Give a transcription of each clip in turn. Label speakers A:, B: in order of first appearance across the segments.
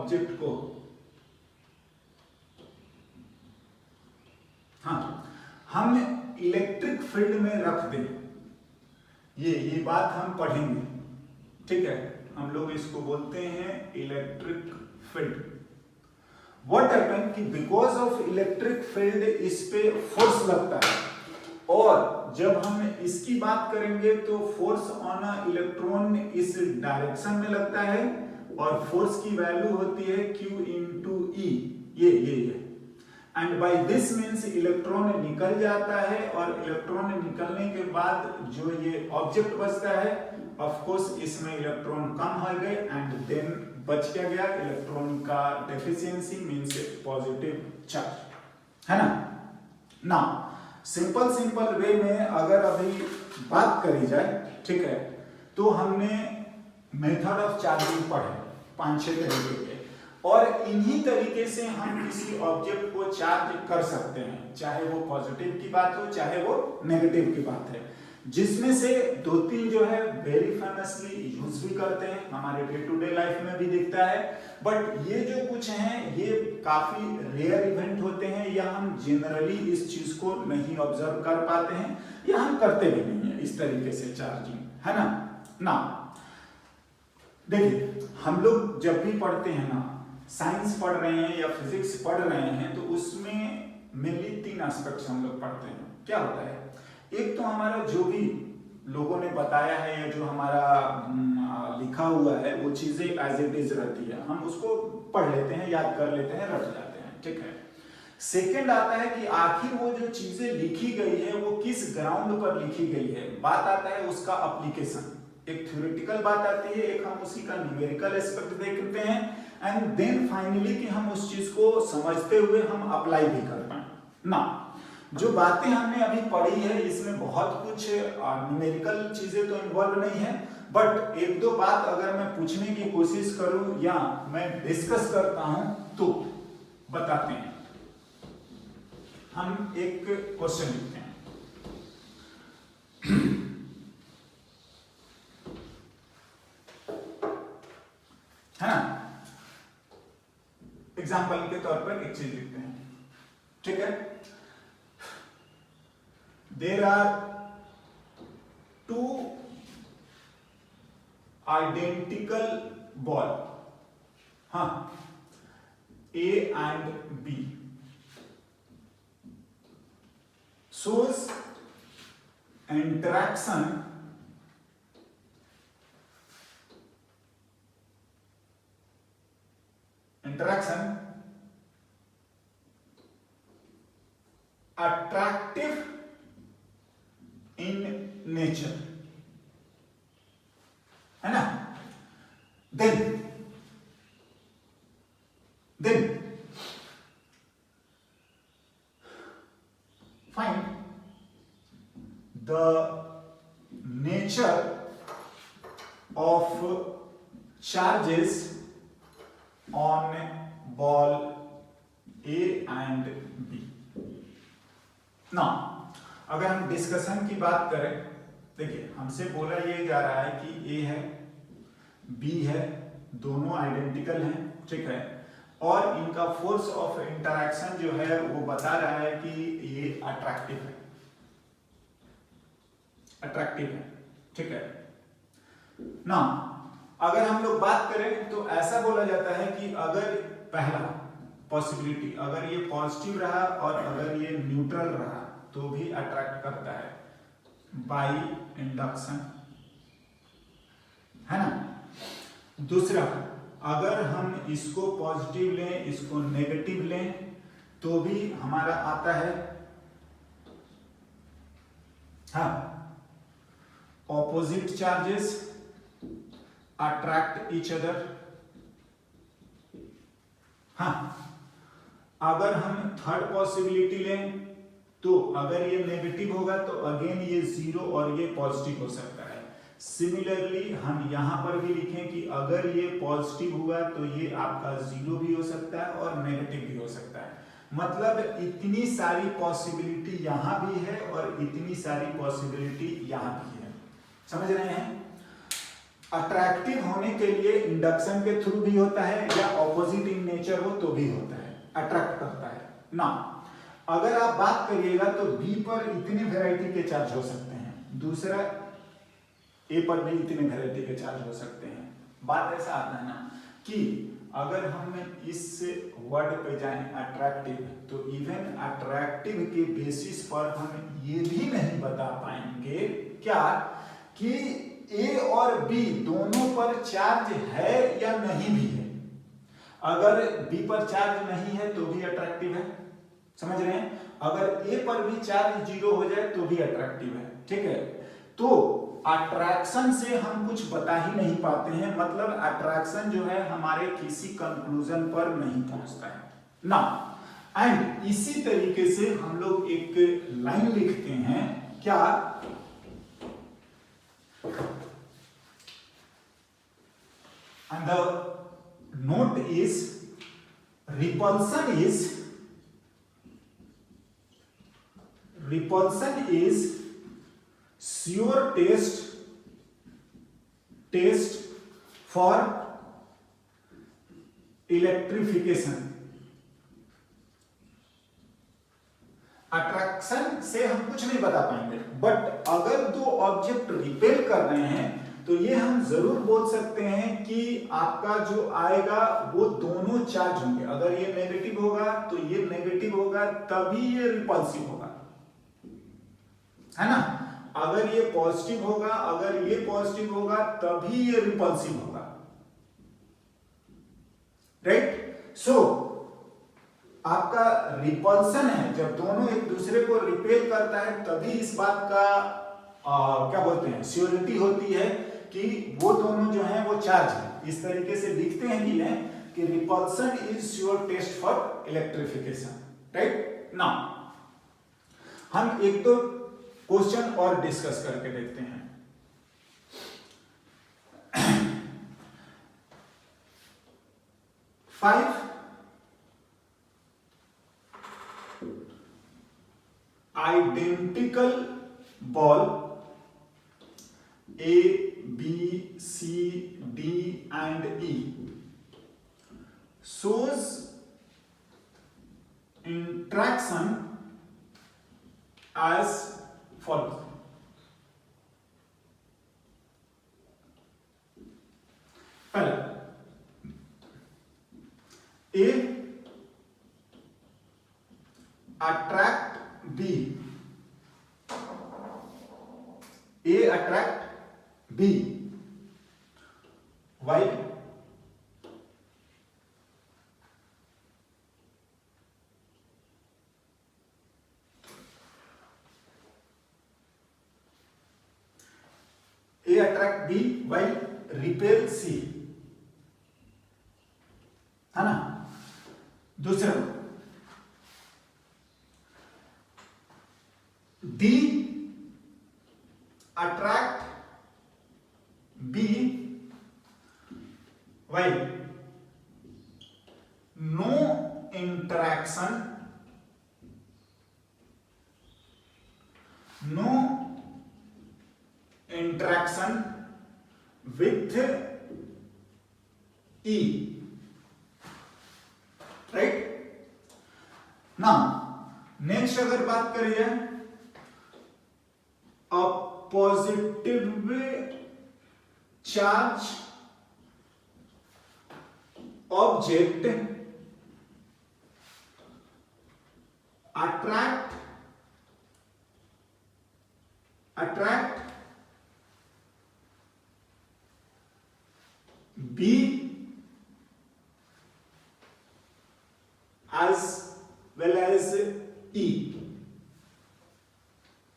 A: Object को, हाँ, हम इलेक्ट्रिक फील्ड में रख दें, ये बात हम पढ़ेंगे, ठीक है। हम लोग इसको बोलते हैं इलेक्ट्रिक फील्ड। व्हाट हैपन कि बिकॉज ऑफ इलेक्ट्रिक फील्ड इस पे फोर्स लगता है, और जब हम इसकी बात करेंगे तो फोर्स ऑन अ इलेक्ट्रॉन इस डायरेक्शन में लगता है, और फोर्स की वैल्यू होती है Q इंटू ई, ये and by this means electron निकल जाता है, और इलेक्ट्रॉन निकलने के बाद जो ये ऑब्जेक्ट बचता है, ऑफ कोर्स इसमें इलेक्ट्रॉन कम हो गए, एंड देन बच क्या गया, इलेक्ट्रॉन का डेफिशिएंसी मीन्स पॉजिटिव चार्ज, है ना। सिंपल वे में अगर अभी बात करी जाए, ठीक है, तो हमने मेथड ऑफ चार्जिंग पढ़े 5-6 तरीके के, और इन्हीं तरीके से हम किसी ऑब्जेक्ट को चार्ज कर सकते हैं, चाहे वो पॉजिटिव की बात हो चाहे वो नेगेटिव की बात है, जिसमें से 2-3 जो है वेरी फेमसली यूज भी करते हैं, हमारे डे टू डे लाइफ में भी दिखता है, बट ये जो कुछ हैं ये काफी रेयर इवेंट होते हैं, या हम जनरली इस चीज को नहीं ऑब्जर्व कर पाते हैं, या हम करते भी नहीं है इस तरीके से चार्जिंग, है ना। देखिए, हम लोग जब भी पढ़ते हैं ना, साइंस पढ़ रहे हैं या फिजिक्स पढ़ रहे हैं, तो उसमें मेनली 3 एस्पेक्ट्स हम लोग पढ़ते हैं। क्या होता है, एक तो हमारा जो भी लोगों ने बताया है या जो हमारा लिखा हुआ है वो चीजें एज इट इज रहती है, हम उसको पढ़ लेते हैं, याद कर लेते हैं, रट जाते हैं, ठीक है। सेकंड आता है कि आखिर वो जो चीजें लिखी गई है वो किस ग्राउंड पर लिखी गई है, बात आता है उसका एप्लीकेशन, एक थ्योरेटिकल बात आती है, एक हम उसी का न्यूमेरिकल एस्पेक्ट देखते हैं, एंड देन फाइनली कि हम उस चीज को समझते हुए हम अप्लाई भी कर पाए ना। जो बातें हमने अभी पढ़ी है इसमें बहुत कुछ न्यूमेरिकल चीजें तो इन्वॉल्व नहीं है, बट 1-2 बात अगर मैं पूछने की कोशिश करूं या मैं डिस्कस करता हूं तो बताते हैं। हम एक क्वेश्चन लिखते हैं, है ना, एग्जाम्पल के तौर पर एक चीज लिखते हैं, ठीक है। There are 2 identical ball, हाँ, A and B, shows interaction attractive in nature, है ना। then find the nature of charges on ball A and B। now अगर हम डिस्कशन की बात करें, देखिए हमसे बोला ये जा रहा है कि ए है, बी है, दोनों आइडेंटिकल हैं, ठीक है, और इनका फोर्स ऑफ इंटरैक्शन जो है वो बता रहा है कि ये अट्रैक्टिव है, ठीक है ना। अगर हम लोग बात करें तो ऐसा बोला जाता है कि अगर पहला पॉसिबिलिटी अगर ये पॉजिटिव रहा और अगर ये न्यूट्रल रहा तो भी अट्रैक्ट करता है बाय इंडक्शन, है ना। दूसरा, अगर हम इसको पॉजिटिव लें इसको नेगेटिव लें तो भी हमारा आता है, हाँ, opposite charges attract each other. हाँ, अगर हम थर्ड पॉसिबिलिटी लें तो अगर ये नेगेटिव होगा तो अगेन ये 0 और ये पॉजिटिव हो सकता है। सिमिलरली हम यहां पर भी लिखें कि अगर ये पॉजिटिव हुआ तो ये आपका 0 भी हो सकता है और नेगेटिव भी हो सकता है। मतलब इतनी सारी पॉसिबिलिटी यहां भी है और इतनी सारी पॉसिबिलिटी यहां भी है, समझ रहे हैं। अट्रैक्टिव होने के लिए इंडक्शन के थ्रू भी होता है या ऑपोजिट इन नेचर हो तो भी होता है, अट्रैक्ट करता है ना। अगर आप बात करिएगा तो बी पर इतने वैरायटी के चार्ज हो सकते हैं, दूसरा ए पर भी इतने वैरायटी के चार्ज हो सकते हैं। बात ऐसा आता है ना कि अगर हम इस वर्ड पे जाएं अट्रैक्टिव, तो इवन अट्रैक्टिव के बेसिस पर हम ये भी नहीं बता पाएंगे क्या कि ए और बी दोनों पर चार्ज है या नहीं भी है। अगर बी पर चार्ज नहीं है तो भी अट्रैक्टिव है, समझ रहे हैं। अगर ए पर भी चार्ज जीरो हो जाए तो भी अट्रैक्टिव है, ठीक है। तो अट्रैक्शन से हम कुछ बता ही नहीं पाते हैं, मतलब अट्रैक्शन जो है हमारे किसी कंक्लूजन पर नहीं पहुंचता है ना। एंड इसी तरीके से हम लोग एक लाइन लिखते हैं क्या, and the note is repulsion is sure test for electrification। Attraction से हम कुछ नहीं बता पाएंगे, बट अगर दो ऑब्जेक्ट रिपेल कर रहे हैं तो ये हम जरूर बोल सकते हैं कि आपका जो आएगा वो दोनों चार्ज होंगे। अगर ये नेगेटिव होगा तो ये नेगेटिव होगा, तभी ये रिपल्सिव होगा, है ना। अगर ये पॉजिटिव होगा, अगर ये पॉजिटिव होगा, तभी ये रिपल्सिव होगा, राइट। सो आपका रिपल्सन है, जब दोनों एक दूसरे को रिपेल करता है तभी इस बात का क्या बोलते हैं, श्योरिटी होती है कि वो दोनों जो हैं वो चार्ज है। इस तरीके से लिखते हैं कि repulsion is sure test for electrification, right. Now हम एक दो क्वेश्चन और डिस्कस करके देखते हैं। Five identical ball A, B, C, D and E shows interaction as follows। पहला A attract B, A attract B, why? A attract B while repel C, है ना। दूसरा D attract B while no interaction with E, right। now next अगर बात करिए a positive charge object attract B as well as E,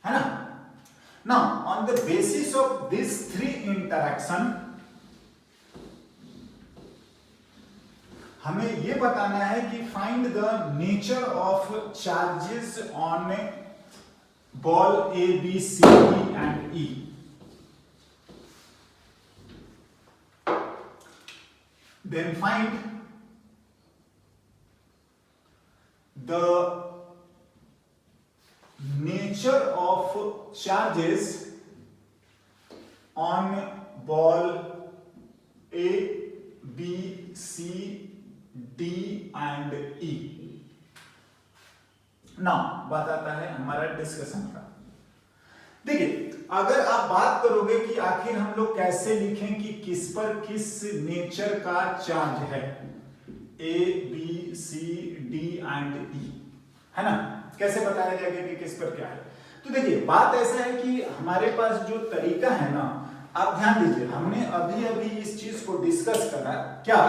A: है ना। Now on the basis of these three interaction हमें ये बताना है कि find the nature of charges on ball A, B, C, D and E। Then find the nature of charges on ball A, B, C, D and E। Now बात आता है हमारा discussion का। देखिए, अगर आप बात करोगे कि आखिर हम लोग कैसे लिखें कि किस पर किस नेचर का चार्ज है, A, B, C, D and E, है ना, कैसे बताया जाएगा कि किस पर क्या है। तो देखिए, बात ऐसा है कि हमारे पास जो तरीका है ना, आप ध्यान दीजिए, हमने अभी अभी इस चीज को डिस्कस करा क्या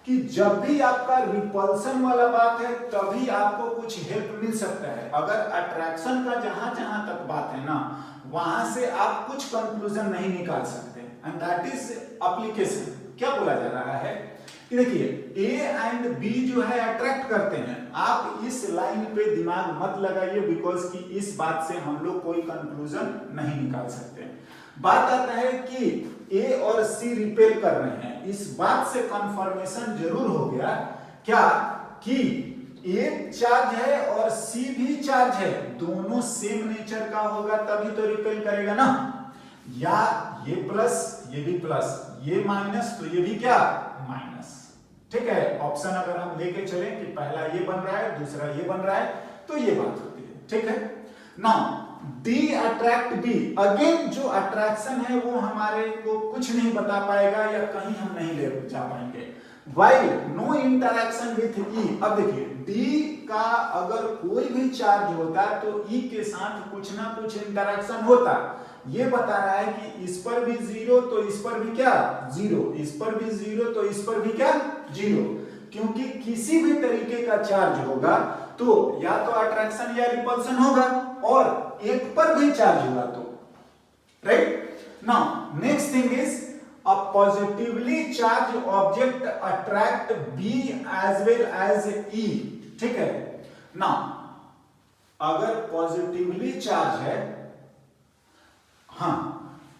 A: कि जब भी आपका रिपल्सन वाला बात है तभी आपको कुछ हेल्प मिल सकता है। अगर अट्रैक्शन का जहां जहां तक बात है ना, वहां से आप कुछ कंक्लूजन नहीं निकाल सकते, एंड दैट इज एप्लीकेशन। क्या बोला जा रहा है कि देखिए, ए एंड बी जो है अट्रैक्ट करते हैं। आप इस लाइन पे दिमाग मत लगाइए, बिकॉज कि इस बात से हम लोग कोई कंक्लूजन नहीं निकाल सकते। बात आता है कि ए और सी रिपेल कर रहे हैं, इस बात से कंफर्मेशन जरूर हो गया क्या कि ए चार्ज है और सी भी चार्ज है, दोनों सेम नेचर का होगा तभी तो रिपेल करेगा ना। या ये प्लस ये भी प्लस, ये माइनस तो ये भी क्या माइनस। ठीक है, ऑप्शन अगर हम लेके चले कि पहला ये बन रहा है दूसरा ये बन रहा है, तो ये बात होती है। ठीक है, now D attract B, again जो अट्रैक्शन है वो हमारे को कुछ नहीं बता पाएगा या कहीं हम नहीं ले जा पाएंगे। वाइल नो इंटरेक्शन विथ ई, अब देखिए डी का अगर कोई भी चार्ज होता तो ई के साथ कुछ ना कुछ इंटरेक्शन होता। ये बता रहा है कि इस पर भी जीरो तो इस पर भी क्या जीरो, इस पर भी जीरो तो इस पर भी क्या जीरो, क्योंकि किसी भी तरीके का चार्ज होगा तो या तो अट्रैक्शन या रिपल्सन होगा, और एक पर भी चार्ज होगा तो, right. Now next thing is a positively charged object attract B as well as E। ठीक है, ना अगर पॉजिटिवली चार्ज है हाँ,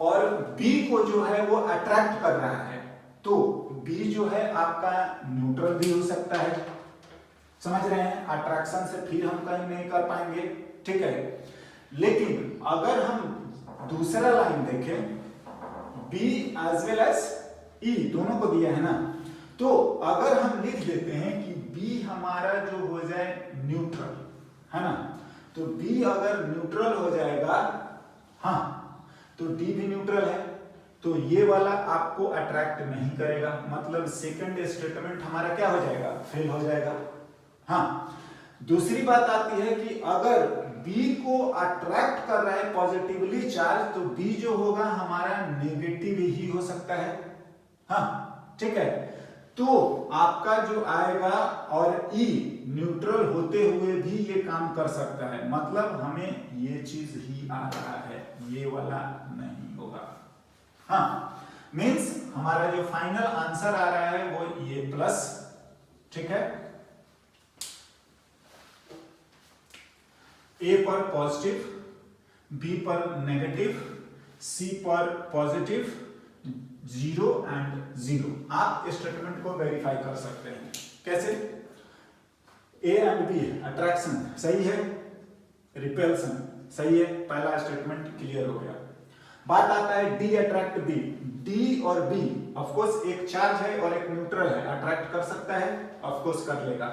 A: और B को जो है वो अट्रैक्ट कर रहा है, तो B जो है आपका न्यूट्रल भी हो सकता है। समझ रहे हैं, अट्रैक्शन से फिर हम कहीं नहीं कर पाएंगे। ठीक है, लेकिन अगर हम दूसरा लाइन देखें, B as well as E दोनों को दिया है ना, तो अगर हम लिख देते हैं कि B हमारा जो हो जाए न्यूट्रल, है ना, तो B अगर न्यूट्रल हो जाएगा हाँ, तो D भी न्यूट्रल है, तो ये वाला आपको अट्रैक्ट नहीं करेगा, मतलब सेकंड स्टेटमेंट हमारा क्या हो जाएगा, फेल हो जाएगा। हाँ, दूसरी बात आती है कि अगर B को अट्रैक्ट कर रहा है पॉजिटिवली चार्ज, तो B जो होगा हमारा नेगेटिव ही हो सकता है। हाँ, ठीक है, तो आपका जो आएगा और E न्यूट्रल होते हुए भी ये काम कर सकता है, मतलब हमें ये चीज ही आ रहा है, ये वाला नहीं होगा। हाँ, मीन्स हमारा जो फाइनल आंसर आ रहा है वो ये प्लस। ठीक है, ए पर पॉजिटिव, बी पर नेगेटिव, सी पर पॉजिटिव, जीरो एंड जीरो। आप स्टेटमेंट को वेरीफाई कर सकते हैं। कैसे? ए एंड बी अट्रैक्शन सही है, रिपेल्सन सही है, पहला स्टेटमेंट क्लियर हो गया। बात आता है डी अट्रैक्ट बी। डी और बी ऑफ कोर्स एक चार्ज है और एक न्यूट्रल है, अट्रैक्ट कर सकता है, ऑफ कोर्स कर लेगा।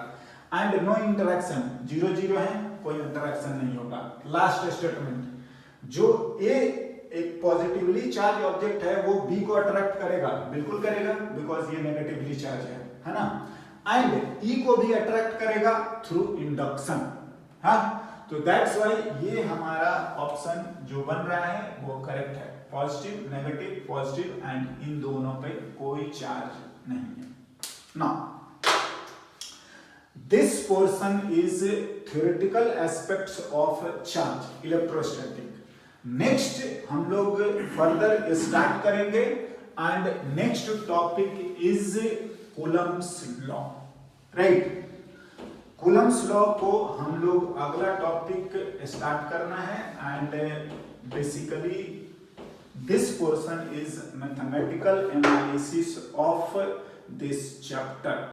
A: And no interaction, zero zero है, कोई इंटरेक्शन नहीं होगा। लास्ट स्टेटमेंट, जो ए एक पॉजिटिवली चार्ज ऑब्जेक्ट है वो बी को अट्रैक्ट करेगा, बिल्कुल करेगा, बिकॉज ये नेगेटिवली चार्ज है ना। एंड ई को भी अट्रैक्ट करेगा थ्रू इंडक्शन। हाँ, तो दैट्स व्हाई ये हमारा ऑप्शन जो बन रहा है वो करेक्ट है। Positive negative positive and in दोनों पे कोई चार्ज नहीं है। Now this portion is theoretical aspects of charge electrostatic। next हम लोग फर्दर स्टार्ट करेंगे and next topic is Coulomb's law, right. Coulomb's law को हम लोग अगला टॉपिक स्टार्ट करना है and basically this portion is mathematical analysis of this chapter.